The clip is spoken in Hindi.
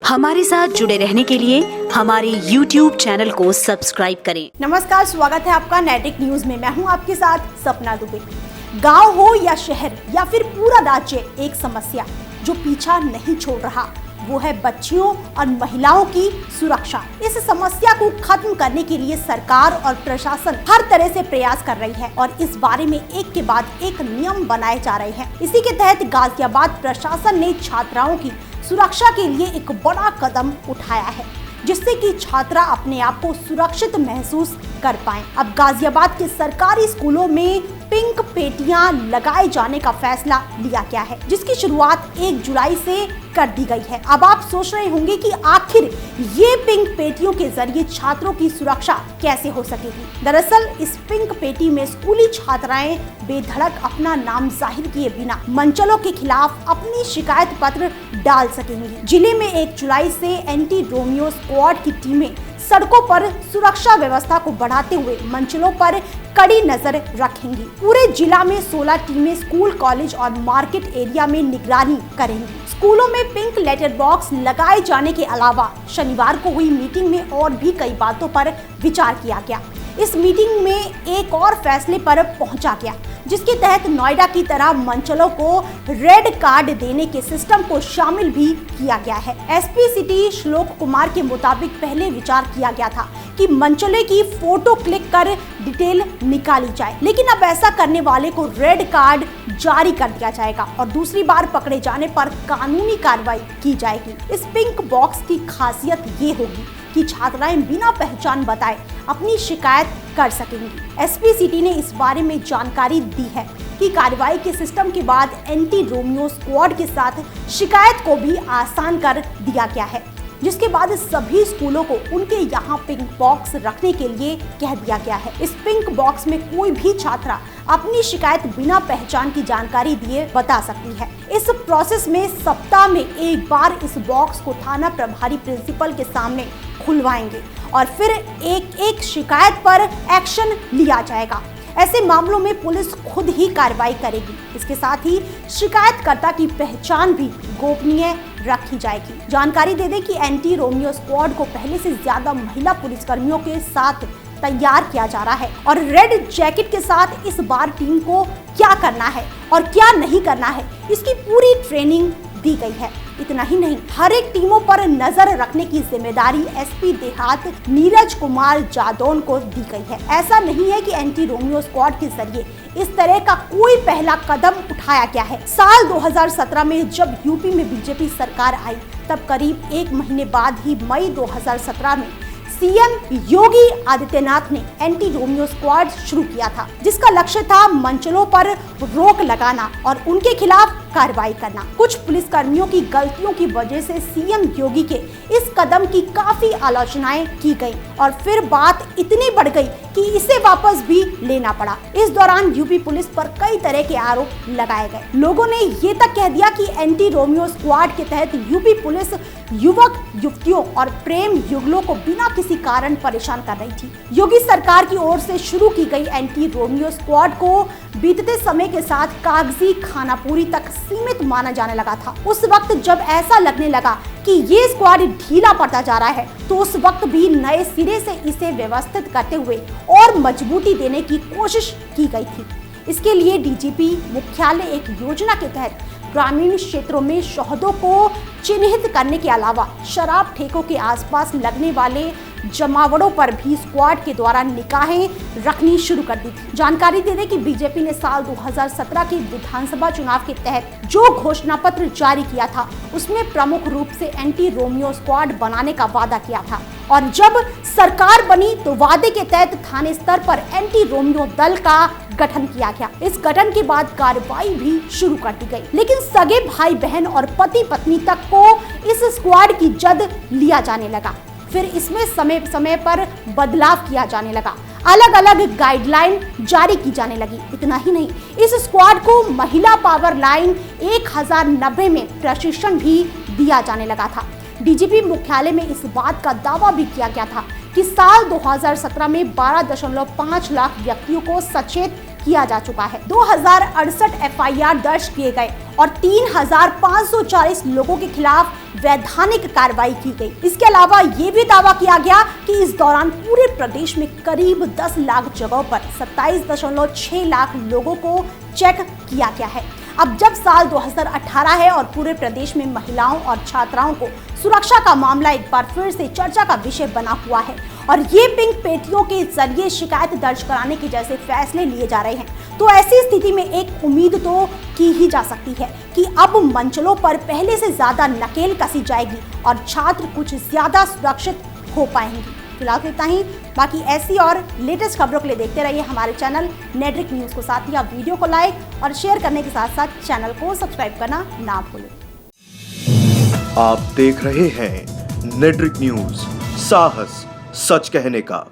हमारे साथ जुड़े रहने के लिए हमारे YouTube चैनल को सब्सक्राइब करें। नमस्कार, स्वागत है आपका नैतिक न्यूज में। मैं हूं आपके साथ सपना दुबे। गांव हो या शहर या फिर पूरा राज्य, एक समस्या जो पीछा नहीं छोड़ रहा वो है बच्चियों और महिलाओं की सुरक्षा। इस समस्या को खत्म करने के लिए सरकार और प्रशासन हर तरह से प्रयास कर रही है और इस बारे में एक के बाद एक नियम बनाए जा रहे हैं। इसी के तहत गाजियाबाद प्रशासन ने छात्राओं की सुरक्षा के लिए एक बड़ा कदम उठाया है, जिससे कि छात्रा अपने आप को सुरक्षित महसूस कर पाएं। अब गाजियाबाद के सरकारी स्कूलों में पिंक पेटियां लगाए जाने का फैसला लिया गया है, जिसकी शुरुआत 1 जुलाई से कर दी गई है। अब आप सोच रहे होंगे कि आखिर ये पिंक पेटियों के जरिए छात्रों की सुरक्षा कैसे हो सकेगी। दरअसल इस पिंक पेटी में स्कूली छात्राएं बेधड़क अपना नाम जाहिर किए बिना मंचलों के खिलाफ अपनी शिकायत पत्र डाल सकेंगी। जिले में 1 जुलाई से एंटी रोमियो स्क्वाड की टीमें सड़कों पर सुरक्षा व्यवस्था को बढ़ाते हुए मंचलों पर कड़ी नजर रखेंगी। पूरे जिला में 16 टीमें स्कूल, कॉलेज और मार्केट एरिया में निगरानी करेंगी। स्कूलों में पिंक लेटर बॉक्स लगाए जाने के अलावा शनिवार को हुई मीटिंग में और भी कई बातों पर विचार किया गया। इस मीटिंग में एक और फैसले पर पहुंचा गया, जिसके तहत नोएडा की तरह मंचलों को रेड कार्ड देने के सिस्टम को शामिल भी किया गया है। एसपी सिटी श्लोक कुमार के मुताबिक पहले विचार किया गया था कि मंचले की फोटो क्लिक कर डिटेल निकाली जाए, लेकिन अब ऐसा करने वाले को रेड कार्ड जारी कर दिया जाएगा और दूसरी बार पकड़े जाने पर कानूनी कार्रवाई की जाएगी। इस पिंक बॉक्स की खासियत ये होगी कि छात्राएं बिना पहचान बताए अपनी शिकायत कर सकेंगी। एसपी सिटी ने इस बारे में जानकारी दी है कि कार्रवाई के सिस्टम के बाद एंटी रोमियो स्क्वाड के साथ शिकायत को भी आसान कर दिया गया है, जिसके बाद सभी स्कूलों को उनके यहाँ पिंक बॉक्स रखने के लिए कह दिया गया है। इस पिंक बॉक्स में कोई भी छात्रा अपनी शिकायत बिना पहचान की जानकारी दिए बता सकती है। इस प्रोसेस में सप्ताह में एक बार इस बॉक्स को थाना प्रभारी प्रिंसिपल के सामने खुलवाएंगे और फिर एक एक शिकायत पर एक्शन लिया जाएगा। ऐसे मामलों में पुलिस खुद ही कार्रवाई करेगी। इसके साथ ही शिकायतकर्ता की पहचान भी गोपनीय रखी जाएगी। जानकारी दे दें कि एंटी रोमियो स्क्वाड को पहले से ज्यादा महिला पुलिसकर्मियों के साथ तैयार किया जा रहा है और रेड जैकेट के साथ इस बार टीम को क्या करना है और क्या नहीं करना है, इसकी पूरी ट्रेनिंग दी गई है। इतना ही नहीं, हर एक टीमों पर नजर रखने की जिम्मेदारी एसपी देहात नीरज कुमार जादौन को दी गई है। ऐसा नहीं है कि एंटी रोमियो स्क्वाड के जरिए इस तरह का कोई पहला कदम उठाया गया है। साल 2017 में जब यूपी में बीजेपी सरकार आई, तब करीब 1 महीने बाद ही मई 2017 में सीएम योगी आदित्यनाथ ने एंटी रोमियो स्क्वाड शुरू किया था, जिसका लक्ष्य था मंचलों पर रोक लगाना और उनके खिलाफ कार्रवाई करना। कुछ पुलिसकर्मियों की गलतियों की वजह से सीएम योगी के इस कदम की काफी आलोचनाएं की गई और फिर बात इतनी बढ़ गई कि इसे वापस भी लेना पड़ा। इस दौरान यूपी पुलिस पर कई तरह के आरोप लगाए गए। लोगों ने ये तक कह दिया कि एंटी रोमियो स्क्वाड के तहत यूपी पुलिस युवक युवतियों और प्रेम युगलों को बिना किसी कारण परेशान कर रही थी। योगी सरकार की ओर से शुरू की गई एंटी रोमियो स्क्वाड को बीतते समय के साथ कागजी खानापूरी तक सीमित माना जाने लगा था। उस वक्त जब ऐसा लगने लगा कि ये स्क्वाड ढीला पड़ता जा रहा है, तो उस वक्त भी नए सिरे से इसे व्यवस्थित करते हुए और मजबूती देने की कोशिश की गई थी। इसके लिए डीजीपी मुख्यालय एक योजना के तहत ग्रामीण क्षेत्रों में शहरों को चिन्हित करने के अलावा शराब ठेकों के आसपास लगने वाले जमावड़ों पर भी स्क्वाड के द्वारा निगाहें रखनी शुरू कर दी थी। जानकारी दे दें कि बीजेपी ने साल 2017 के विधानसभा चुनाव के तहत जो घोषणा पत्र जारी किया था, उसमें प्रमुख रूप से एंटी रोमियो स्क्वाड बनाने का वादा किया था और जब सरकार बनी तो वादे के तहत थाने स्तर पर एंटी रोमियो दल का गठन किया गया। इस गठन के बाद कार्रवाई भी शुरू कर दी गई, लेकिन सगे भाई बहन और पति पत्नी तक को इस स्क्वाड की जद लिया जाने लगा। फिर इसमें समय समय पर बदलाव किया जाने लगा, अलग अलग गाइडलाइन जारी की जाने लगी। इतना ही नहीं, इस स्क्वाड को महिला पावर लाइन 1090 में प्रशिक्षण भी दिया जाने लगा था। डीजीपी मुख्यालय में इस बात का दावा भी किया गया था कि साल 2017 में 12.5 लाख व्यक्तियों को सचेत किया जा चुका है। 2068 एफआईआर दर्ज किए गए और 3540 लोगों के खिलाफ वैधानिक कार्रवाई की गई। इसके अलावा ये भी दावा किया गया कि इस दौरान पूरे प्रदेश में करीब 10 लाख जगहों पर 27.6 लाख लोगों को चेक किया गया है। अब जब साल 2018 है और पूरे प्रदेश में महिलाओं और छात्राओं को सुरक्षा का मामला एक बार फिर से चर्चा का विषय बना हुआ है और ये पिंक पेटियों के जरिए शिकायत दर्ज कराने के जैसे फैसले लिए जा रहे हैं, तो ऐसी स्थिति में एक उम्मीद तो की ही जा सकती है कि अब मंचलों पर पहले से ज्यादा नकेल कसी जाएगी और छात्र कुछ ज्यादा सुरक्षित हो पाएंगे। फिलहाल इतना ही। बाकी ऐसी और लेटेस्ट खबरों के लिए देखते रहिए हमारे चैनल नेट्रिक न्यूज को। साथ ही आप वीडियो को लाइक और शेयर करने के साथ साथ चैनल को सब्सक्राइब करना ना भूलें। आप देख रहे हैं नेट्रिक न्यूज, साहस सच कहने का।